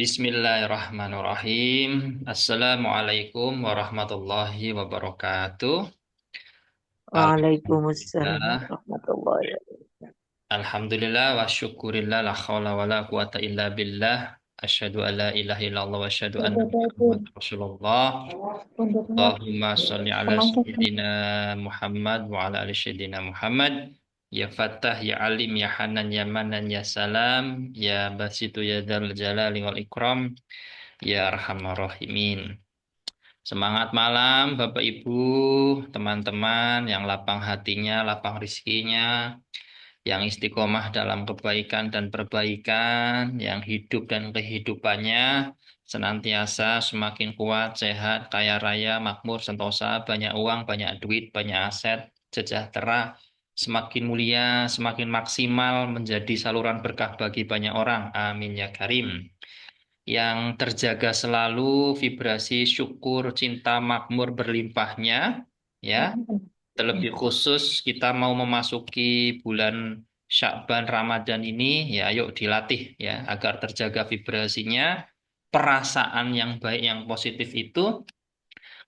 Bismillahirrahmanirrahim. Assalamualaikum warahmatullahi wabarakatuh. Waalaikumsalam Alhamdulillah, warahmatullahi wabarakatuh. Alhamdulillah wa syukurillah la khawla wa la quwata illa billah. Asyhadu an la ilaha illallah wa asyhadu anna Muhammad Rasulullah. Allahumma sholli ala sayyidina Muhammad wa ala ali sayyidina Muhammad. Ya Fattah, ya Alim, ya Hanan, ya Manan, ya Salam, ya Basitu, ya Dzal Jalali wal Ikram, ya Arhamar Rahimin. Semangat malam, Bapak Ibu, teman-teman yang lapang hatinya, lapang rizkinya, yang istiqomah dalam kebaikan dan perbaikan, yang hidup dan kehidupannya senantiasa semakin kuat, sehat, kaya raya, makmur, sentosa, banyak uang, banyak duit, banyak aset, sejahtera, semakin mulia, semakin maksimal menjadi saluran berkah bagi banyak orang. Amin ya Karim, yang terjaga selalu vibrasi syukur, cinta, makmur berlimpahnya, ya. Terlebih khusus kita mau memasuki bulan Sya'ban Ramadan ini, ya ayo dilatih ya agar terjaga vibrasinya, perasaan yang baik, yang positif itu,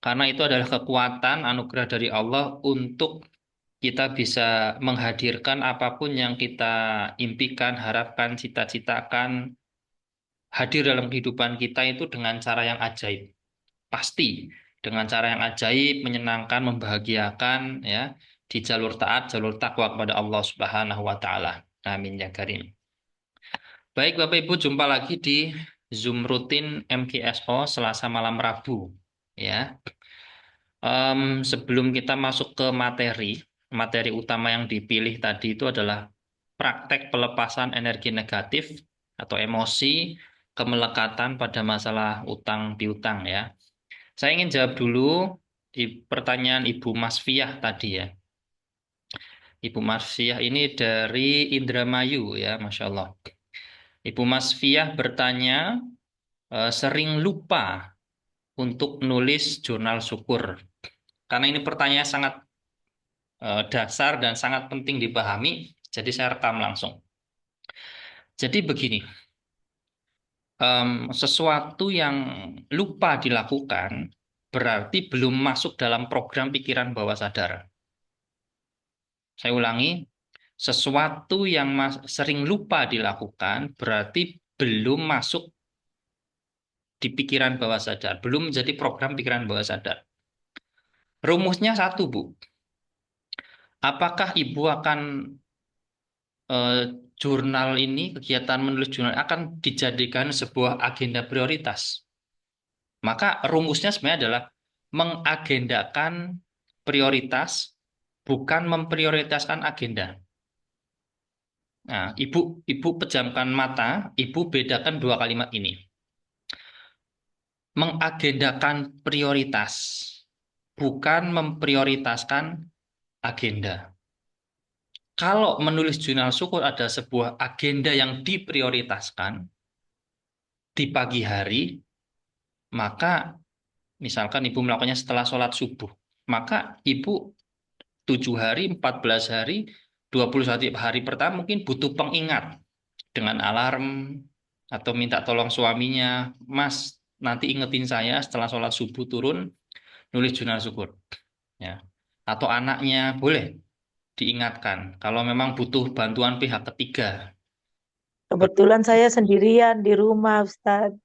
karena itu adalah kekuatan anugerah dari Allah untuk kita bisa menghadirkan apapun yang kita impikan, harapkan, cita-citakan, hadir dalam kehidupan kita itu dengan cara yang ajaib. Pasti dengan cara yang ajaib, menyenangkan, membahagiakan ya di jalur taat, jalur takwa kepada Allah Subhanahu wa taala. Amin ya karim. Baik Bapak Ibu, jumpa lagi di Zoom rutin MKSO Selasa malam Rabu ya. Sebelum kita masuk ke materi, materi utama yang dipilih tadi itu adalah praktek pelepasan energi negatif atau emosi, kemelekatan pada masalah utang piutang ya. Saya ingin jawab dulu di pertanyaan Ibu Masfiah tadi ya. Ibu Masfiah ini dari Indramayu ya, Masya Allah. Ibu Masfiah bertanya, sering lupa untuk nulis jurnal syukur. Karena ini pertanyaan sangat dasar dan sangat penting dipahami, jadi saya rekam langsung. Jadi begini, sesuatu yang lupa dilakukan berarti belum masuk dalam program pikiran bawah sadar. Saya ulangi, sesuatu yang sering lupa dilakukan berarti belum masuk di pikiran bawah sadar, belum menjadi program pikiran bawah sadar. Rumusnya satu, Bu. Apakah Ibu akan eh, jurnal ini, kegiatan menulis jurnal akan dijadikan sebuah agenda prioritas? Maka rumusnya sebenarnya adalah mengagendakan prioritas, bukan memprioritaskan agenda. Nah, ibu pejamkan mata, ibu bedakan dua kalimat ini. Mengagendakan prioritas, bukan memprioritaskan agenda. Kalau menulis jurnal syukur ada sebuah agenda yang diprioritaskan di pagi hari, maka misalkan ibu melakukannya setelah sholat subuh, maka ibu 7 hari, 14 hari, 21 hari pertama mungkin butuh pengingat dengan alarm atau minta tolong suaminya, Mas, nanti ingetin saya setelah sholat subuh turun nulis jurnal syukur, ya. Atau anaknya boleh diingatkan kalau memang butuh bantuan pihak ketiga. Kebetulan saya sendirian di rumah, Ustadz.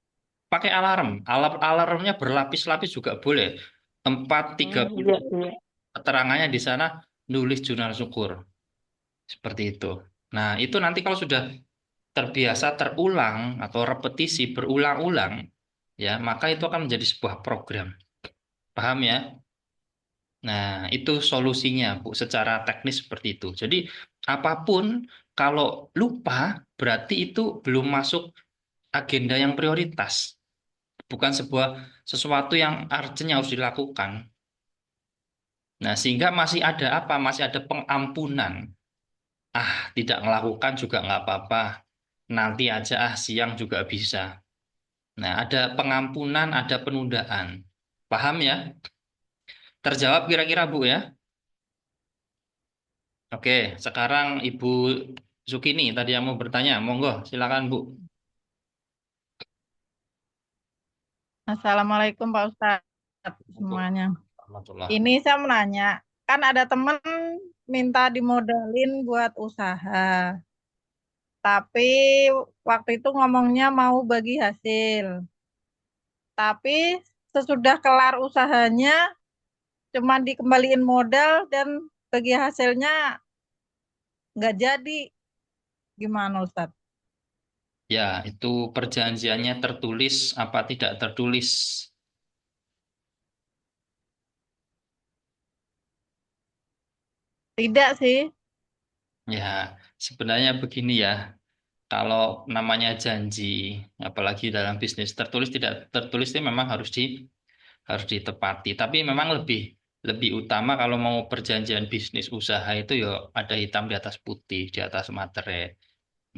Pakai alarm, alarmnya berlapis-lapis juga boleh. Empat tiga Iya, puluh iya. keterangannya di sana nulis jurnal syukur seperti itu. Nah, itu nanti kalau sudah terbiasa terulang atau repetisi berulang-ulang, ya, maka itu akan menjadi sebuah program. Paham ya? Nah, itu solusinya, Bu, secara teknis seperti itu. Jadi, apapun kalau lupa, berarti itu belum masuk agenda yang prioritas. Bukan sebuah sesuatu yang urgent yang harus dilakukan. Nah, sehingga masih ada apa? Masih ada pengampunan. Ah, tidak melakukan juga nggak apa-apa. Nanti aja, siang juga bisa. Nah, ada pengampunan, ada penundaan. Paham ya? Terjawab kira-kira, Bu ya? Oke, sekarang Ibu Zukini tadi yang mau bertanya. Monggo, silakan Bu. Assalamualaikum Pak Ustadz semuanya. Warahmatullah. Ini saya mau nanya, kan ada temen minta dimodalin buat usaha, tapi waktu itu ngomongnya mau bagi hasil. Tapi sesudah kelar usahanya, cuma dikembaliin modal dan bagi hasilnya nggak jadi. Gimana Ustadz? Ya, itu perjanjiannya tertulis apa tidak tertulis. Tidak sih. Ya, sebenarnya begini ya. Kalau namanya janji, apalagi dalam bisnis tertulis tidak tertulis itu memang harus ditepati. Tapi memang lebih lebih utama kalau mau perjanjian bisnis usaha itu ya ada hitam di atas putih, di atas materai.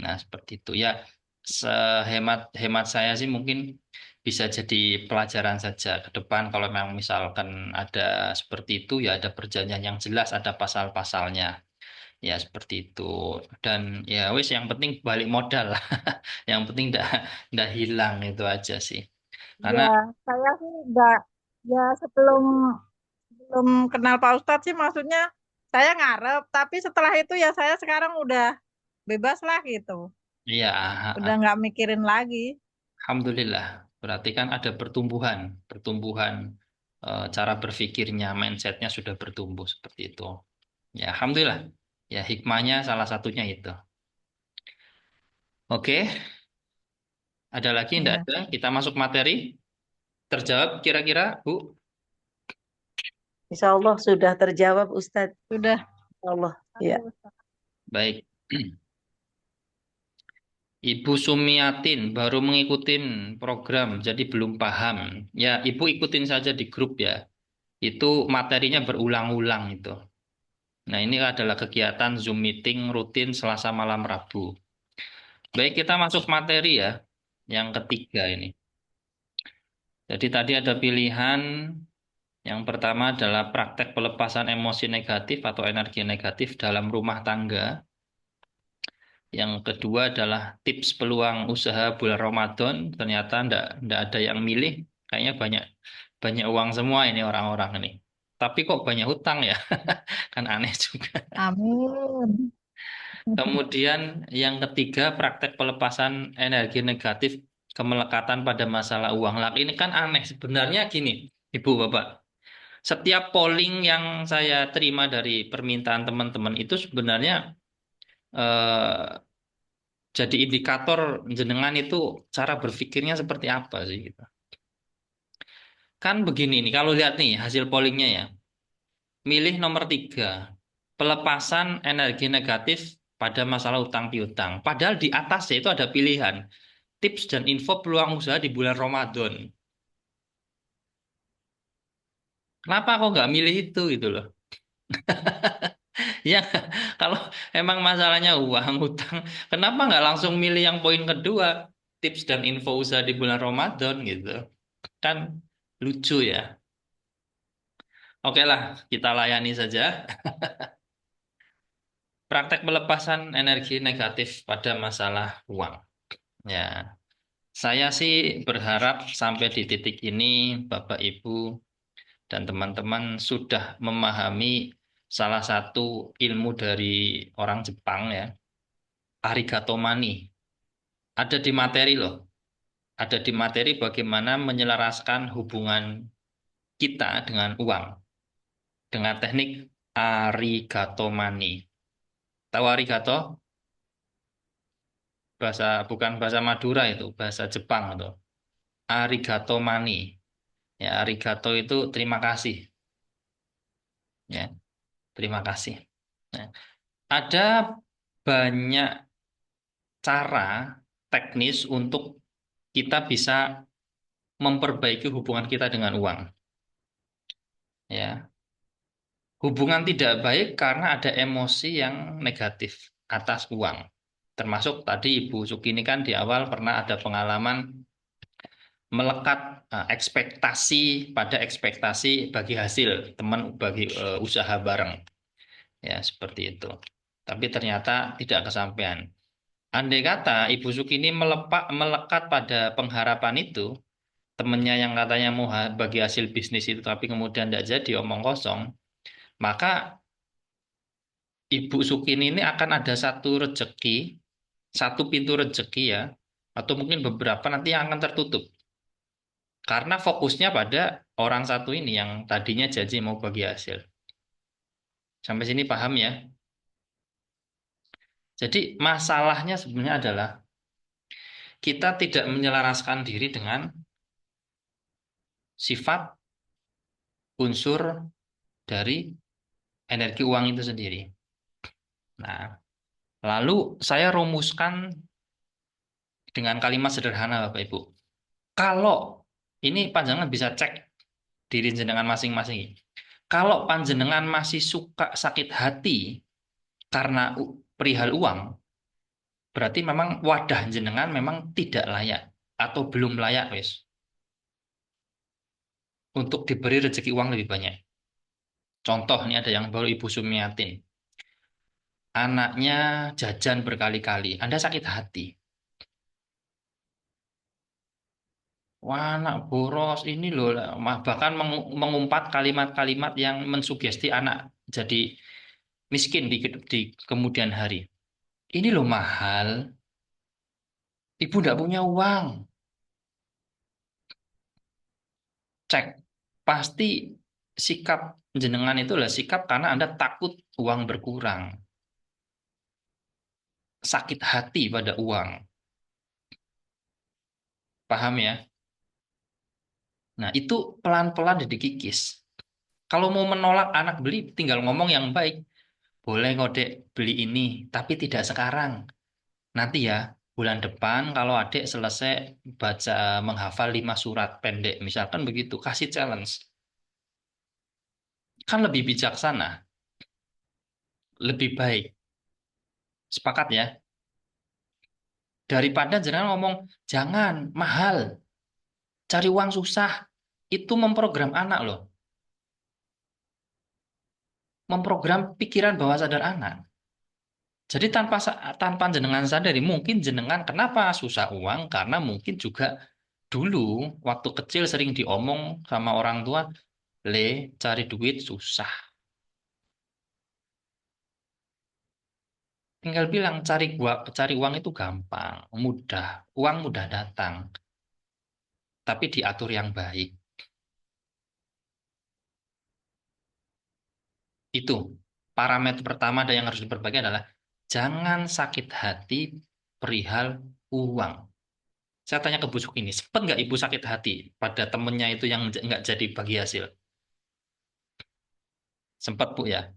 Nah, seperti itu. Ya, sehemat hemat saya sih mungkin bisa jadi pelajaran saja ke depan kalau memang misalkan ada seperti itu ya ada perjanjian yang jelas, ada pasal-pasalnya. Ya, seperti itu. Dan ya wis yang penting balik modal lah. Yang penting ndak hilang itu aja sih. Karena Ya, saya sih nggak, ya sebelum belum kenal Pak Ustadz sih maksudnya saya ngarep, tapi setelah itu ya saya sekarang udah bebas lah gitu. ya Udah nggak mikirin lagi. alhamdulillah berarti kan ada pertumbuhan, pertumbuhan cara berpikirnya, mindsetnya sudah bertumbuh seperti itu. Ya, alhamdulillah. Ya, hikmahnya salah satunya itu. Oke, ada lagi? Enggak Ya, ada? Kita masuk materi. Terjawab kira-kira, Bu? Insya Allah sudah terjawab Ustadz. sudah. Insya Allah. Ya. Baik. Ibu Sumiatin baru mengikuti program, jadi belum paham. Ya, Ibu ikutin saja di grup ya. Itu materinya berulang-ulang itu. Nah, ini adalah kegiatan Zoom meeting rutin Selasa malam Rabu. Baik, kita masuk materi ya. Yang ketiga ini. Jadi tadi ada pilihan. Yang pertama adalah praktek pelepasan emosi negatif atau energi negatif dalam rumah tangga. Yang kedua adalah tips peluang usaha bulan Ramadan. Ternyata ndak ada yang milih. Kayaknya banyak banyak uang semua ini orang-orang ini. Tapi kok banyak hutang ya? Kan aneh juga. Amin. Kemudian yang ketiga praktek pelepasan energi negatif kemelekatan pada masalah uang. Lah ini kan aneh sebenarnya gini, Ibu Bapak. Setiap polling yang saya terima dari permintaan teman-teman itu sebenarnya eh, jadi indikator jenengan itu cara berpikirnya seperti apa sih gitu. Kan begini nih, kalau lihat nih hasil pollingnya ya, milih nomor tiga, pelepasan energi negatif pada masalah utang piutang. Padahal di atasnya itu ada pilihan, tips dan info peluang usaha di bulan Ramadan. Kenapa kok nggak milih itu gitu loh? Ya, kalau emang masalahnya uang, utang, kenapa nggak langsung milih yang poin kedua, tips dan info usaha di bulan Ramadan gitu? Kan lucu ya. Oke lah, kita layani saja. Praktek pelepasan energi negatif pada masalah uang. Ya, saya sih berharap sampai di titik ini Bapak Ibu dan teman-teman sudah memahami salah satu ilmu dari orang Jepang ya, arigato mani. Ada di materi loh. Ada di materi bagaimana menyelaraskan hubungan kita dengan uang dengan teknik arigato mani. Tahu arigato? Bahasa bukan bahasa Madura itu, bahasa Jepang itu. Arigato mani. Ya, arigato itu terima kasih, ya, terima kasih. Nah, ada banyak cara teknis untuk kita bisa memperbaiki hubungan kita dengan uang. Ya, hubungan tidak baik karena ada emosi yang negatif atas uang. Termasuk tadi Ibu Sukini kan di awal pernah ada pengalaman melekat ekspektasi pada ekspektasi bagi hasil teman bagi usaha bareng. Ya, seperti itu. Tapi ternyata tidak kesampaian. Andai kata Ibu Sukini melekat pada pengharapan itu, temennya yang katanya mau bagi hasil bisnis itu tapi kemudian tidak jadi omong kosong, maka Ibu Sukini ini akan ada satu rezeki, satu pintu rezeki ya, atau mungkin beberapa nanti yang akan tertutup. Karena fokusnya pada orang satu ini yang tadinya janji mau bagi hasil. Sampai sini paham ya? Jadi masalahnya sebenarnya adalah kita tidak menyelaraskan diri dengan sifat unsur dari energi uang itu sendiri. Nah, lalu saya rumuskan dengan kalimat sederhana Bapak Ibu. Kalau ini panjangan bisa cek diri jenengan masing-masing. Kalau panjenengan masih suka sakit hati karena perihal uang, berarti memang wadah jenengan memang tidak layak atau belum layak wis untuk diberi rezeki uang lebih banyak. Contoh ini ada yang baru Ibu Sumiatin. Anaknya jajan berkali-kali, Anda sakit hati. Wah, anak boros ini loh, bahkan mengumpat kalimat-kalimat yang mensugesti anak jadi miskin di kemudian hari. Ini loh mahal, ibu tidak punya uang. Cek, pasti sikap jenengan itu adalah sikap karena Anda takut uang berkurang. Sakit hati pada uang. Paham ya? Nah, itu pelan-pelan dikikis. Kalau mau menolak anak beli, tinggal ngomong yang baik. Boleh ngodek beli ini, tapi tidak sekarang. Nanti ya, bulan depan kalau adik selesai baca menghafal 5 surat pendek, misalkan begitu, kasih challenge. Kan lebih bijaksana, lebih baik. Sepakat ya? Daripada jangan ngomong, jangan, mahal, cari uang susah. Itu memprogram anak loh. Memprogram pikiran bawah sadar anak. Jadi tanpa jenengan sadari, mungkin jenengan kenapa susah uang? Karena mungkin juga dulu waktu kecil sering diomong sama orang tua, le cari duit susah. Tinggal bilang cari uang itu gampang, mudah, uang mudah datang, tapi diatur yang baik. Itu parameter pertama ada yang harus diperbaiki adalah jangan sakit hati perihal uang. Saya tanya ke Bu Suk ini, sempat nggak Ibu sakit hati pada temennya itu yang nggak jadi bagi hasil? Sempat Bu ya,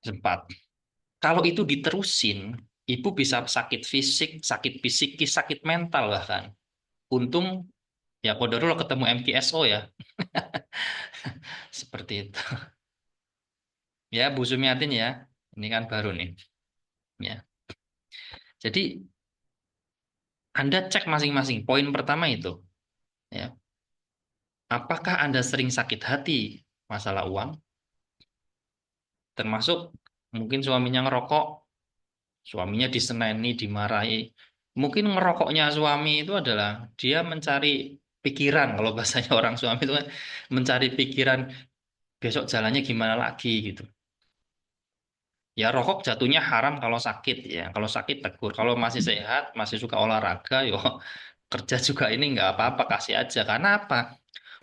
sempat. Kalau itu diterusin, Ibu bisa sakit fisik, sakit psikis, sakit mental bahkan. Untung ya kodarullah ketemu MKSO ya, seperti itu. Ya Bu Sumiatin ya, ini kan baru nih. Ya, jadi Anda cek masing-masing. Poin pertama itu, ya, apakah Anda sering sakit hati masalah uang? Termasuk mungkin suaminya ngerokok, suaminya diseneni, dimarahi. Mungkin ngerokoknya suami itu adalah dia mencari pikiran. Kalau bahasanya orang suami itu kan mencari pikiran besok jalannya gimana lagi gitu. Ya rokok jatuhnya haram kalau sakit ya. Kalau sakit tegur. Kalau masih sehat, masih suka olahraga, yo kerja juga ini nggak apa-apa kasih aja. Karena apa?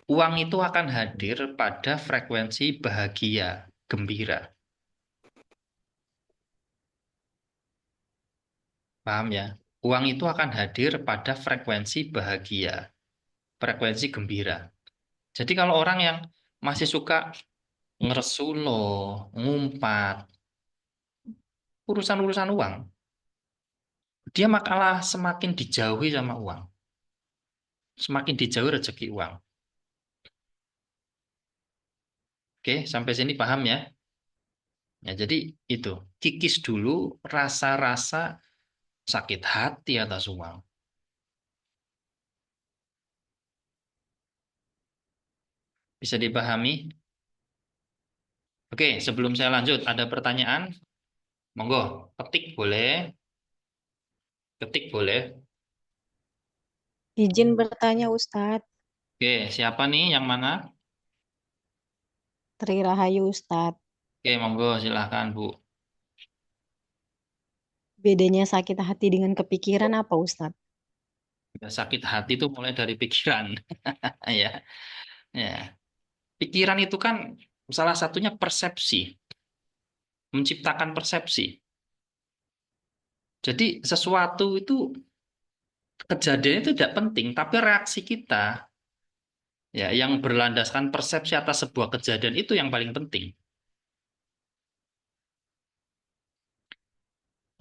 Uang itu akan hadir pada frekuensi bahagia, gembira. Paham ya? Uang itu akan hadir pada frekuensi bahagia, frekuensi gembira. Jadi kalau orang yang masih suka ngeresulo, ngumpat, urusan-urusan uang, dia makalah semakin dijauhi sama uang. Semakin dijauhi rezeki uang. Oke, sampai sini paham ya? Ya, jadi itu. Kikis dulu rasa-rasa sakit hati atas uang. Bisa dipahami? Oke, sebelum saya lanjut, ada pertanyaan? Monggo, ketik boleh. Ketik boleh. Izin bertanya Ustadz. Oke, siapa nih yang mana? Tri Rahayu Ustadz. Oke, monggo silahkan Bu. Bedanya sakit hati dengan kepikiran apa Ustadz? Ya, sakit hati itu mulai dari pikiran. Ya, ya. Pikiran itu kan salah satunya persepsi, menciptakan persepsi. Jadi sesuatu itu kejadian itu tidak penting, tapi reaksi kita ya yang berlandaskan persepsi atas sebuah kejadian itu yang paling penting.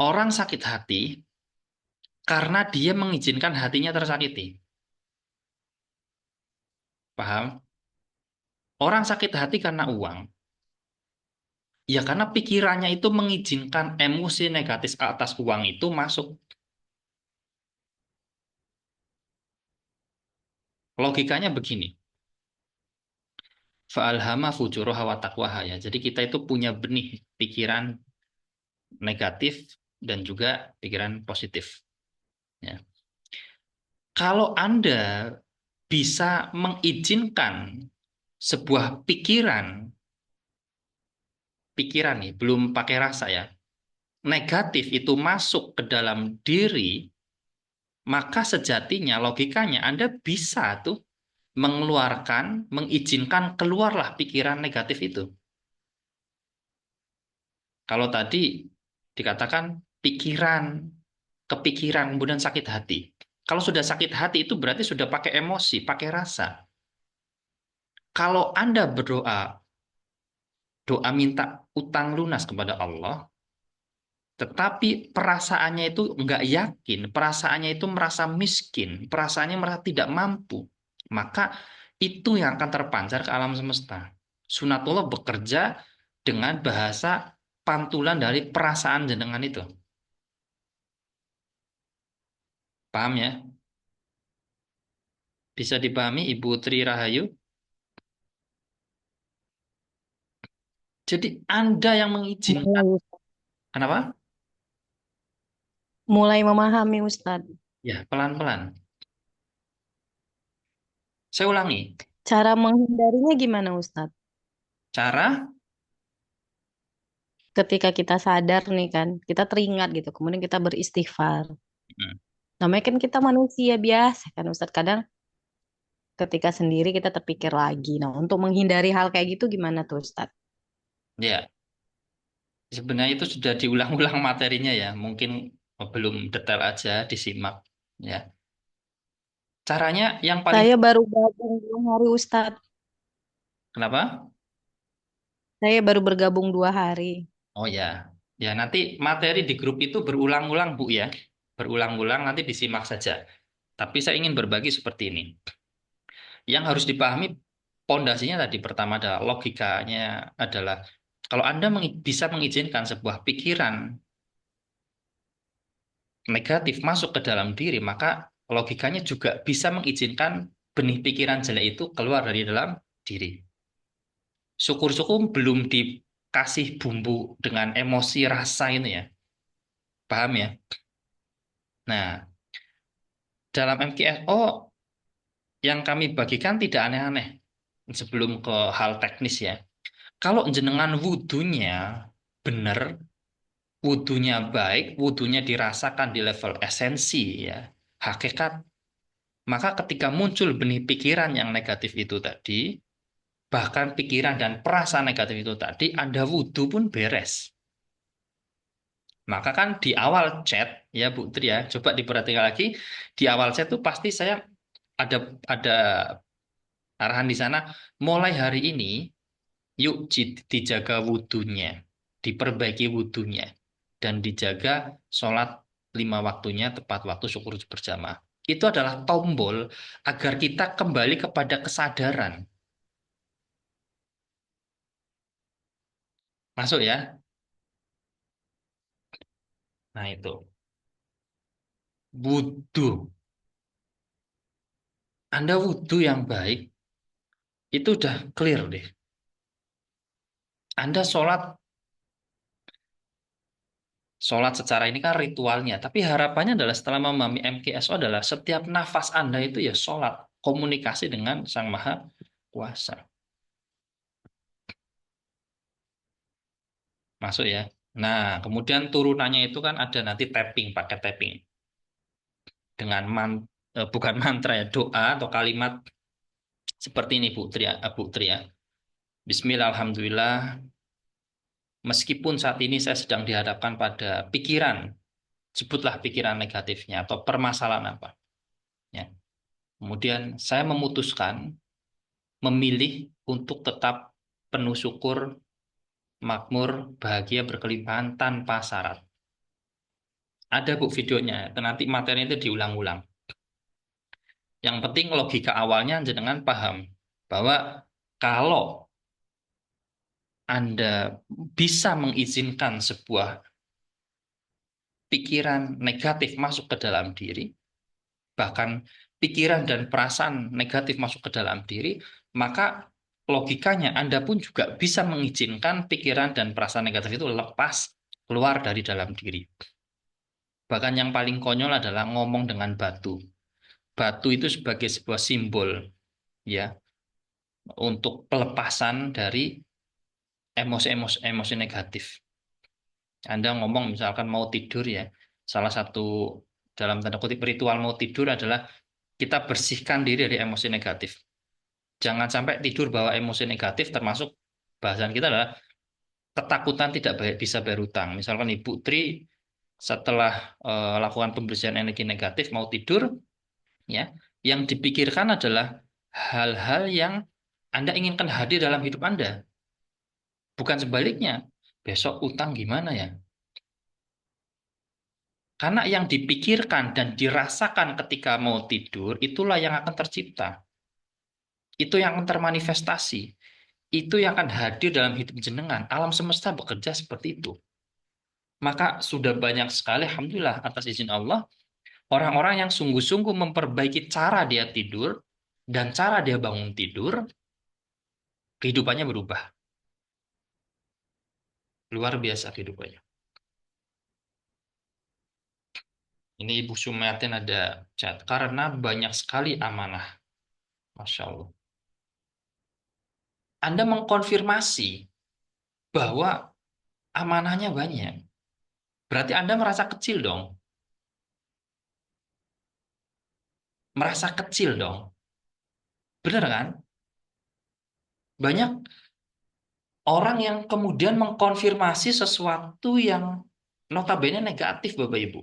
Orang sakit hati karena dia mengizinkan hatinya tersakiti. Paham? Orang sakit hati karena uang. Ya karena pikirannya itu mengizinkan emosi negatif atas uang itu masuk. Logikanya begini. Fa'alhama fujuraha wa taqwaha ya. Jadi kita itu punya benih pikiran negatif dan juga pikiran positif. Ya. Kalau Anda bisa mengizinkan sebuah pikiran nih, belum pakai rasa ya, negatif itu masuk ke dalam diri, maka sejatinya logikanya Anda bisa tuh mengeluarkan, mengizinkan keluarlah pikiran negatif itu. Kalau tadi dikatakan pikiran, kepikiran, kemudian sakit hati. Kalau sudah sakit hati itu berarti sudah pakai emosi, pakai rasa. Kalau Anda berdoa, doa minta utang lunas kepada Allah, tetapi perasaannya itu nggak yakin, perasaannya itu merasa miskin, perasaannya merasa tidak mampu, maka itu yang akan terpancar ke alam semesta. Sunatullah bekerja dengan bahasa pantulan dari perasaan jenengan itu. Paham ya? Bisa dipahami Ibu Tri Rahayu? Jadi Anda yang mengizinkan. Mulai, Ustadz. Kenapa? Mulai memahami Ustadz. Ya, pelan-pelan. Saya ulangi. Cara menghindarinya gimana Ustadz? Cara, Ketika kita sadar nih kan, kita teringat gitu, kemudian kita beristighfar. hmm, Namanya kan kita manusia biasa kan Ustadz. Kadang ketika sendiri kita terpikir lagi. Nah, untuk menghindari hal kayak gitu gimana tuh Ustadz? ya, sebenarnya itu sudah diulang-ulang materinya ya. Mungkin belum detail aja disimak. Ya, caranya yang paling Saya baru gabung 2 hari Ustadz. kenapa? Saya baru bergabung 2 hari. Oh ya, ya nanti materi di grup itu berulang-ulang Bu ya, berulang-ulang nanti disimak saja. Tapi saya ingin berbagi seperti ini. Yang harus dipahami pondasinya tadi pertama adalah logikanya adalah kalau Anda bisa mengizinkan sebuah pikiran negatif masuk ke dalam diri, maka logikanya juga bisa mengizinkan benih pikiran jelek itu keluar dari dalam diri. Syukur-syukur belum dikasih bumbu dengan emosi rasa ini ya. Paham ya? Nah, dalam MKSO yang kami bagikan tidak aneh-aneh. Sebelum ke hal teknis ya. Kalau jenengan wudhunya benar, wudhunya baik, wudhunya dirasakan di level esensi ya, hakikat, maka ketika muncul benih pikiran yang negatif itu tadi, bahkan pikiran dan perasaan negatif itu tadi, Anda wudhu pun beres. Maka kan di awal chat ya Bu Tri ya, coba diperhatikan lagi di awal chat itu pasti saya ada ada arahan di sana. Mulai hari ini, yuk dijaga wudhunya, diperbaiki wudhunya, dan dijaga sholat 5 waktunya tepat waktu syukur berjamaah. Itu adalah tombol agar kita kembali kepada kesadaran. Masuk ya? Nah itu. Wudhu. Anda wudhu yang baik, itu udah clear deh. Anda sholat Sholat secara ini kan ritualnya, tapi harapannya adalah setelah memahami MKSO adalah setiap nafas Anda itu ya sholat, komunikasi dengan Sang Maha Kuasa. Masuk ya. Nah, kemudian turunannya itu kan ada nanti tapping, pakai tapping. Dengan bukan mantra ya, doa atau kalimat seperti ini Bu Tri, Bu Tri ya. Bismillah, alhamdulillah. Meskipun saat ini saya sedang dihadapkan pada pikiran, sebutlah pikiran negatifnya atau permasalahan apa. Ya. Kemudian saya memutuskan memilih untuk tetap penuh syukur, makmur, bahagia, berkelimpahan tanpa syarat. Ada Bu videonya, nanti materi itu diulang-ulang. Yang penting logika awalnya jenengan paham bahwa kalau Anda bisa mengizinkan sebuah pikiran negatif masuk ke dalam diri, bahkan pikiran dan perasaan negatif masuk ke dalam diri, maka logikanya Anda pun juga bisa mengizinkan pikiran dan perasaan negatif itu lepas keluar dari dalam diri. Bahkan yang paling konyol adalah ngomong dengan batu. Batu itu sebagai sebuah simbol ya untuk pelepasan dari emosi negatif. Anda ngomong misalkan mau tidur ya, salah satu dalam tanda kutip ritual mau tidur adalah kita bersihkan diri dari emosi negatif. Jangan sampai tidur bawa emosi negatif, termasuk bahasan kita adalah ketakutan tidak bisa bayar utang. Misalkan Ibu Tri setelah lakukan pembersihan energi negatif mau tidur, ya, yang dipikirkan adalah hal-hal yang Anda inginkan hadir dalam hidup Anda. Bukan sebaliknya, besok utang gimana ya? Karena yang dipikirkan dan dirasakan ketika mau tidur, itulah yang akan tercipta. Itu yang akan termanifestasi. Itu yang akan hadir dalam hidup jenengan. Alam semesta bekerja seperti itu. Maka sudah banyak sekali, alhamdulillah atas izin Allah, orang-orang yang sungguh-sungguh memperbaiki cara dia tidur dan cara dia bangun tidur, kehidupannya berubah. Luar biasa kehidupannya. Ini Ibu Sumiatin ada chat. Karena banyak sekali amanah. Masya Allah. Anda mengkonfirmasi bahwa amanahnya banyak. Berarti Anda merasa kecil dong. Merasa kecil dong. Benar kan? Banyak orang yang kemudian mengkonfirmasi sesuatu yang notabene negatif, Bapak Ibu.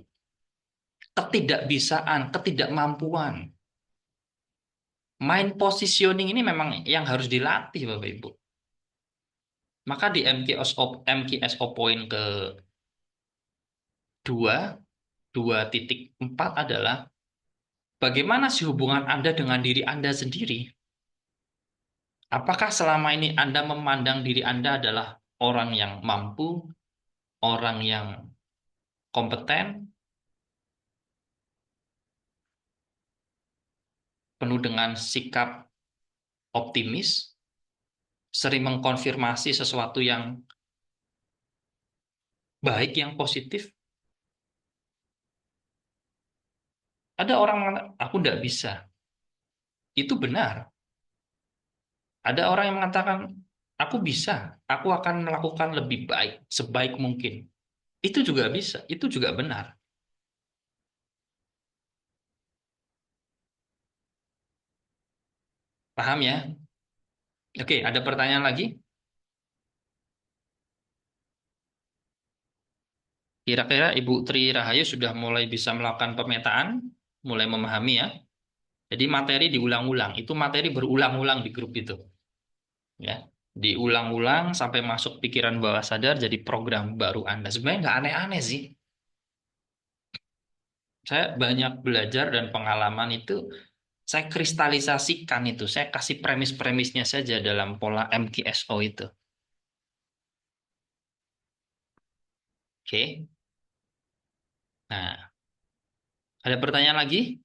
Ketidakbisaan, ketidakmampuan. Mind positioning ini memang yang harus dilatih, Bapak Ibu. Maka di MKSO poin ke 2.4 adalah bagaimana sih hubungan Anda dengan diri Anda sendiri? Apakah selama ini Anda memandang diri Anda adalah orang yang mampu, orang yang kompeten, penuh dengan sikap optimis, sering mengkonfirmasi sesuatu yang baik, yang positif? Ada orang mengatakan, aku tidak bisa. Itu benar. Ada orang yang mengatakan, aku bisa, aku akan melakukan lebih baik, sebaik mungkin. Itu juga bisa, itu juga benar. Paham ya? Oke, ada pertanyaan lagi? Kira-kira Ibu Tri Rahayu sudah mulai bisa melakukan pemetaan, mulai memahami ya. Jadi materi diulang-ulang, itu materi berulang-ulang di grup itu. Ya, diulang-ulang sampai masuk pikiran bawah sadar jadi program baru Anda. Sebenarnya nggak aneh-aneh sih. Saya banyak belajar dan pengalaman itu, saya kristalisasikan itu. Saya kasih premis-premisnya saja dalam pola MKSO itu. Oke. Nah, ada pertanyaan lagi?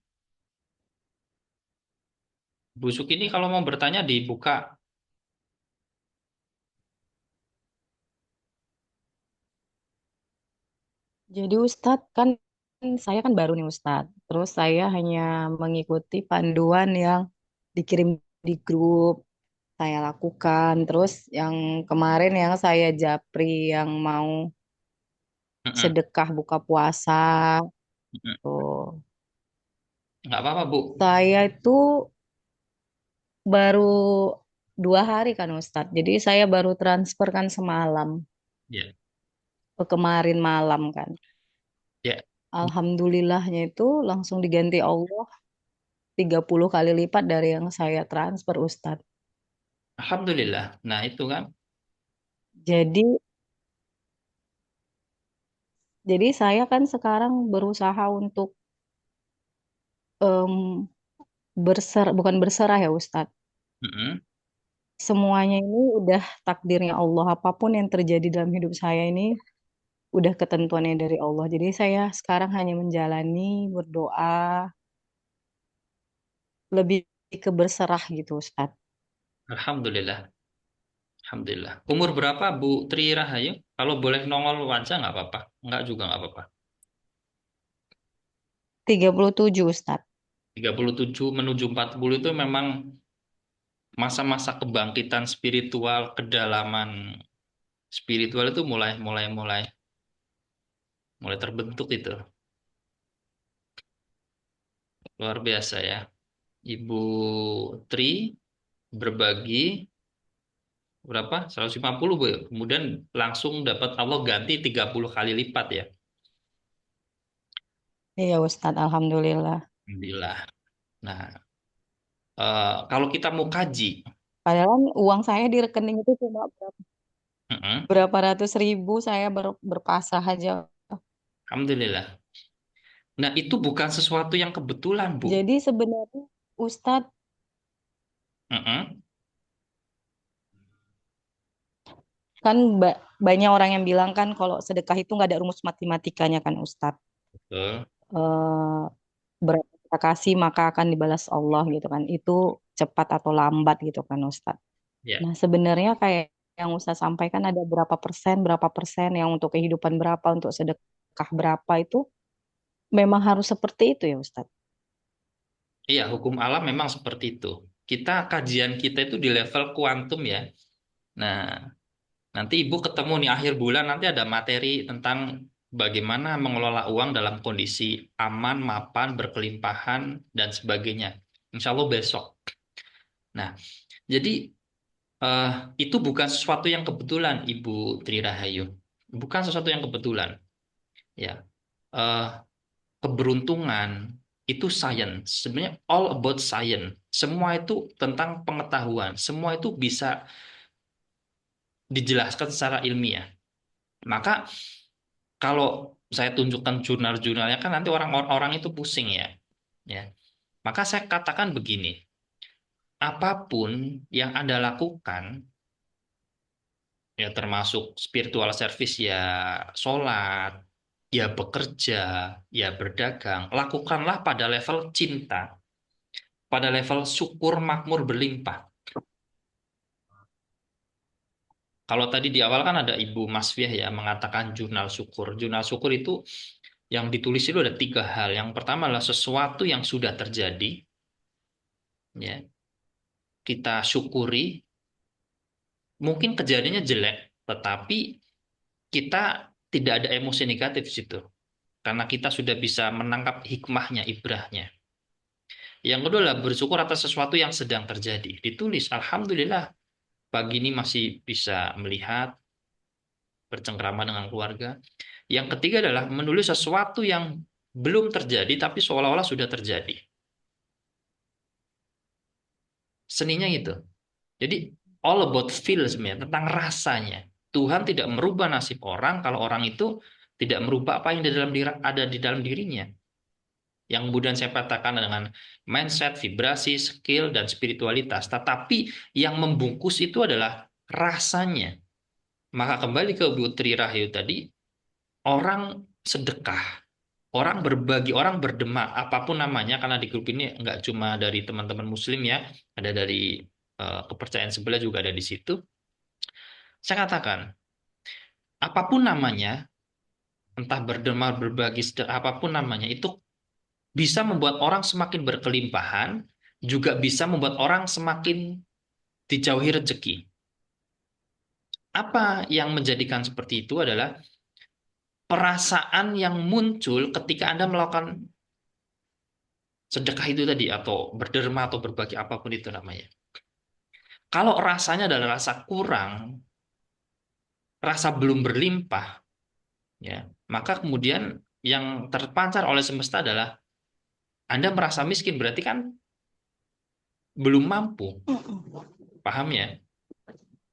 Busuk ini kalau mau bertanya dibuka. Jadi Ustadz kan saya kan baru nih Ustadz. Terus saya hanya mengikuti panduan yang dikirim di grup. Saya lakukan. Terus yang kemarin yang saya japri yang mau Mm-mm, sedekah buka puasa mm-mm. tuh. Nggak apa-apa, Bu. Saya itu baru 2 hari kan Ustadz. Jadi saya baru transfer kan semalam Ya, kemarin malam kan. ya. Alhamdulillahnya itu langsung diganti Allah 30 kali lipat dari yang saya transfer Ustadz. Alhamdulillah. Nah, itu kan. Jadi jadi saya kan sekarang berusaha untuk em, bukan berserah ya Ustadz. Mm-mm. Semuanya ini udah takdirnya Allah. Apapun yang terjadi dalam hidup saya ini udah ketentuannya dari Allah. Jadi saya sekarang hanya menjalani, berdoa, lebih ke berserah gitu Ustadz. Alhamdulillah. Alhamdulillah. Umur berapa Bu Tri Rahayu? Kalau boleh nongol wajah nggak apa-apa. Nggak juga nggak apa-apa. 37 Ustadz. 37 menuju 40 itu memang masa-masa kebangkitan spiritual, kedalaman spiritual itu mulai terbentuk itu. Luar biasa ya. Ibu Tri berbagi berapa? 150 Bu ya. Kemudian langsung dapat Allah ganti 30 kali lipat ya. Iya Ustadz, Alhamdulillah. Alhamdulillah. Nah, kalau kita mau kaji, Padahal uang saya di rekening itu cuma mm-mm, berapa ratus ribu saya berpasah aja. Alhamdulillah. Nah, itu bukan sesuatu yang kebetulan, Bu. Jadi sebenarnya Ustadz Mm-mm, kan banyak orang yang bilang kan kalau sedekah itu nggak ada rumus matematikanya kan Ustadz. betul. Eh, Berapa kita kasih maka akan dibalas Allah gitu kan. Itu cepat atau lambat gitu kan Ustadz. Ya. Nah sebenarnya kayak yang Ustadz sampaikan ada berapa persen yang untuk kehidupan berapa, untuk sedekah berapa itu memang harus seperti itu ya Ustadz. Iya, hukum alam memang seperti itu. Kajian kita itu di level kuantum ya. Nah, nanti Ibu ketemu nih akhir bulan nanti ada materi tentang bagaimana mengelola uang dalam kondisi aman, mapan, berkelimpahan, dan sebagainya. Insya Allah besok. Nah, jadi eh, itu bukan sesuatu yang kebetulan, Ibu Tri Rahayu. Bukan sesuatu yang kebetulan. Ya, Eh, keberuntungan itu science. Sebenarnya all about science. Semua itu tentang pengetahuan. Semua itu bisa dijelaskan secara ilmiah. Maka kalau saya tunjukkan jurnal-jurnalnya kan nanti orang-orang itu pusing ya. Ya. Maka saya katakan begini, apapun yang Anda lakukan ya termasuk spiritual service ya sholat, ya bekerja, ya berdagang, lakukanlah pada level cinta, pada level syukur makmur berlimpah. Kalau tadi di awal kan ada Ibu Masfiah ya mengatakan jurnal syukur. Jurnal syukur itu yang ditulis itu ada 3 hal. Yang pertama adalah sesuatu yang sudah terjadi, ya kita syukuri. Mungkin kejadiannya jelek, tetapi kita tidak ada emosi negatif di situ, karena kita sudah bisa menangkap hikmahnya, ibrahnya. Yang kedua adalah bersyukur atas sesuatu yang sedang terjadi. Ditulis, Alhamdulillah, pagi ini masih bisa melihat, bercengkrama dengan keluarga. Yang ketiga adalah menulis sesuatu yang belum terjadi tapi seolah-olah sudah terjadi. Seninya itu. Jadi all about feel sebenarnya, tentang rasanya. Tuhan tidak merubah nasib orang kalau orang itu tidak merubah apa yang ada di dalam dirinya. Yang kemudian saya katakan dengan mindset, vibrasi, skill, dan spiritualitas. Tetapi yang membungkus itu adalah rasanya. Maka kembali ke Bu Tri Rahayu tadi, orang sedekah, orang berbagi, orang berdemak, apapun namanya, karena di grup ini nggak cuma dari teman-teman Muslim ya, ada dari kepercayaan sebelah juga ada di situ. Saya katakan, apapun namanya, entah berderma, berbagi, apapun namanya, itu bisa membuat orang semakin berkelimpahan, juga bisa membuat orang semakin dijauhi rezeki. Apa yang menjadikan seperti itu adalah perasaan yang muncul ketika Anda melakukan sedekah itu tadi, atau berderma, atau berbagi apapun itu namanya. Kalau rasanya adalah rasa kurang, rasa belum berlimpah, ya, maka kemudian yang terpancar oleh semesta adalah Anda merasa miskin, berarti kan belum mampu. Paham ya?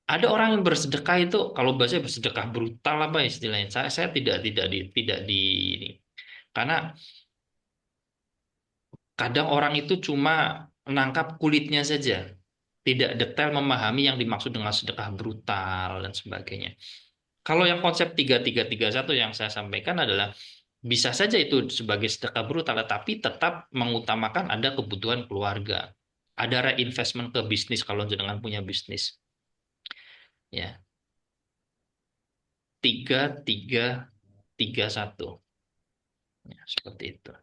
Ada orang yang bersedekah itu, kalau bahasa bersedekah brutal apa istilahnya. Saya tidak di ini. Karena kadang orang itu cuma menangkap kulitnya saja, tidak detail memahami yang dimaksud dengan sedekah brutal dan sebagainya. Kalau yang konsep 3331 yang saya sampaikan adalah bisa saja itu sebagai sedekah brutal, tapi tetap mengutamakan ada kebutuhan keluarga. Ada reinvestment ke bisnis kalau jenengan punya bisnis. Ya, 3331. Ya, seperti itu.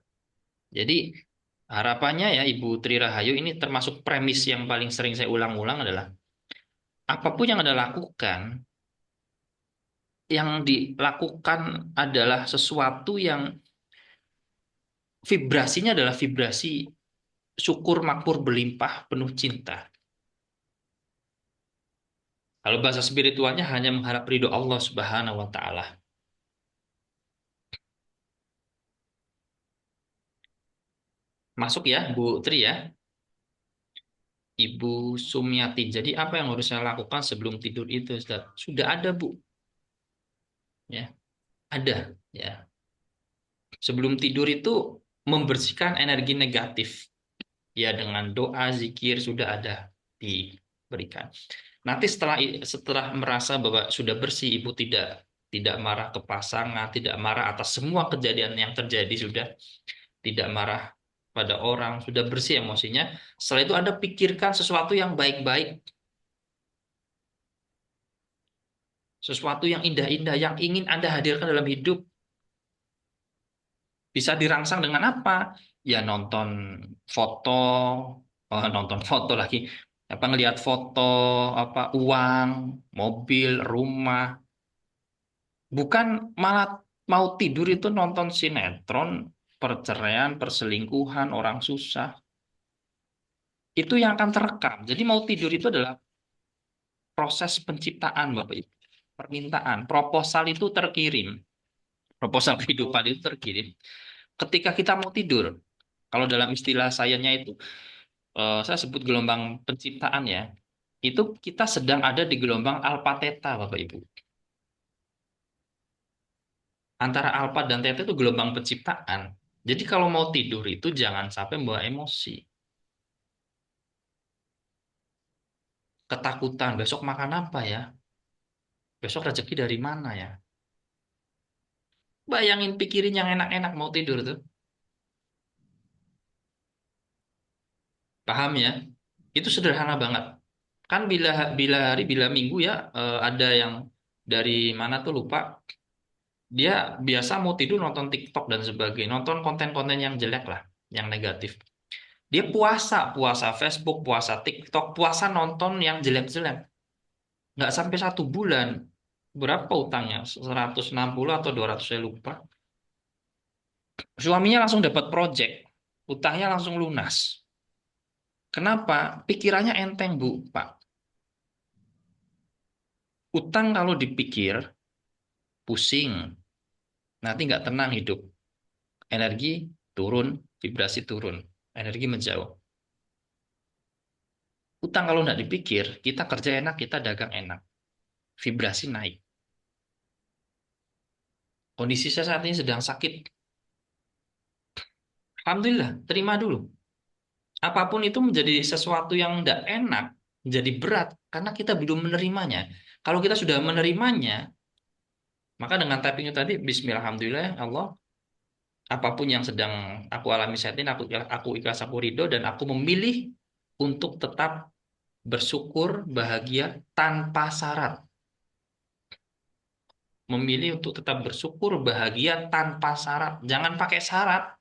Jadi harapannya ya Ibu Tri Rahayu, ini termasuk premis yang paling sering saya ulang-ulang adalah apapun yang Anda lakukan, yang dilakukan adalah sesuatu yang vibrasinya adalah vibrasi syukur makmur berlimpah penuh cinta. Kalau bahasa spiritualnya hanya mengharap ridho Allah Subhanahu wa taala. Masuk ya Bu Tri ya. Ibu Sumiati. Jadi apa yang harus saya lakukan sebelum tidur itu, Ustaz? Sudah ada, Bu. Ya, ada ya. Sebelum tidur itu membersihkan energi negatif. Ya, dengan doa, zikir sudah ada diberikan. Nanti setelah merasa bahwa sudah bersih, Ibu tidak marah ke pasangan, tidak marah atas semua kejadian yang terjadi, sudah tidak marah pada orang, sudah bersih emosinya. Setelah itu Anda pikirkan sesuatu yang baik-baik, sesuatu yang indah-indah yang ingin Anda hadirkan dalam hidup. Bisa dirangsang dengan apa? Ya nonton foto, nonton foto lagi, apa ngelihat foto, apa uang, mobil, rumah. Bukan malah mau tidur itu nonton sinetron, perceraian, perselingkuhan, orang susah. Itu yang akan terekam. Jadi mau tidur itu adalah proses penciptaan, Bapak Ibu. Permintaan, proposal itu terkirim. Proposal kehidupan itu terkirim. Ketika kita mau tidur, kalau dalam istilah sainsnya itu, saya sebut gelombang penciptaan ya, itu kita sedang ada di gelombang alpha theta, Bapak Ibu. Antara alpha dan theta itu gelombang penciptaan. Jadi kalau mau tidur itu jangan sampai membawa emosi. Ketakutan, besok makan apa ya? Besok rezeki dari mana ya? Bayangin, pikirin yang enak-enak mau tidur tuh. Paham ya? Itu sederhana banget. Kan bila bila hari, bila minggu ya, ada yang dari mana tuh lupa. Dia biasa mau tidur nonton TikTok dan sebagainya, nonton konten-konten yang jelek lah, yang negatif. Dia puasa, puasa Facebook, puasa TikTok, puasa nonton yang jelek-jelek. Nggak sampai 1 bulan. Berapa utangnya? 160 atau 200, saya lupa. Suaminya langsung dapat project. Utangnya langsung lunas. Kenapa? Pikirannya enteng, Bu, Pak. Utang kalau dipikir, pusing. Nanti nggak tenang hidup. Energi turun, vibrasi turun. Energi menjauh. Utang kalau nggak dipikir, kita kerja enak, kita dagang enak. Vibrasi naik. Kondisi saya saat ini sedang sakit. Alhamdulillah, terima dulu. Apapun itu menjadi sesuatu yang tidak enak, menjadi berat, karena kita belum menerimanya. Kalau kita sudah menerimanya, maka dengan tapping itu tadi, Bismillah, Alhamdulillah, ya Allah, apapun yang sedang aku alami saat ini, aku ikhlas, aku ridho, dan aku memilih untuk tetap bersyukur, bahagia, tanpa syarat. memilih untuk tetap bersyukur, bahagia tanpa syarat. Jangan pakai syarat.